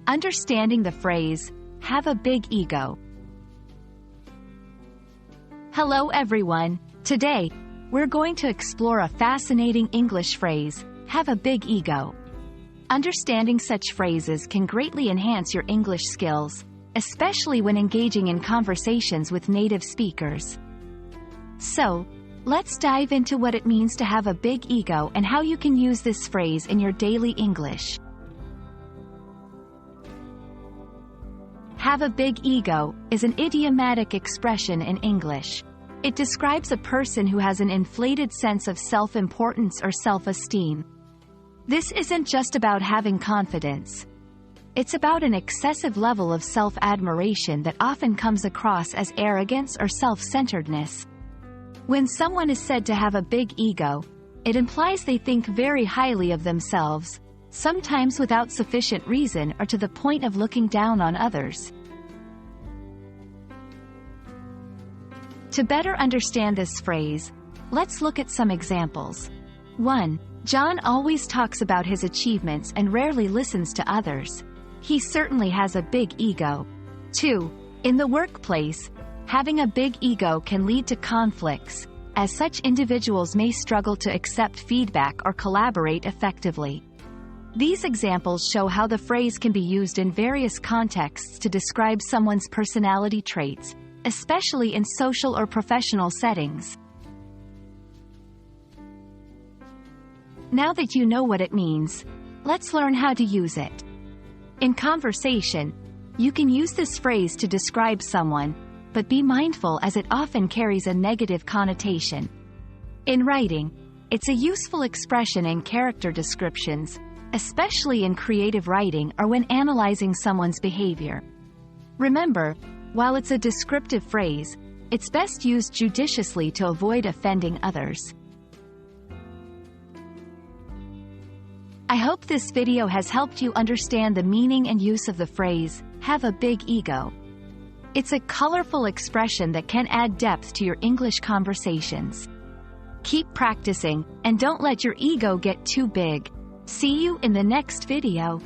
Understanding the phrase, have a big ego. Hello everyone. Today, we're going to explore a fascinating English phrase, have a big ego. Understanding such phrases can greatly enhance your English skills, especially when engaging in conversations with native speakers. So, let's dive into what it means to have a big ego and how you can use this phrase in your daily English. Have a big ego is an idiomatic expression in English. It describes a person who has an inflated sense of self-importance or self-esteem. This isn't just about having confidence. It's about an excessive level of self-admiration that often comes across as arrogance or self-centeredness. When someone is said to have a big ego, it implies they think very highly of themselves, sometimes without sufficient reason or to the point of looking down on others. To better understand this phrase, let's look at some examples. 1. John always talks about his achievements and rarely listens to others. He certainly has a big ego. 2. In the workplace, having a big ego can lead to conflicts, as such individuals may struggle to accept feedback or collaborate effectively. These examples show how the phrase can be used in various contexts to describe someone's personality traits, especially in social or professional settings. Now that you know what it means, let's learn how to use it. In conversation, you can use this phrase to describe someone, but be mindful as it often carries a negative connotation. In writing, it's a useful expression in character descriptions, especially in creative writing or when analyzing someone's behavior. Remember, while it's a descriptive phrase, it's best used judiciously to avoid offending others. I hope this video has helped you understand the meaning and use of the phrase, have a big ego. It's a colorful expression that can add depth to your English conversations. Keep practicing, and don't let your ego get too big. See you in the next video.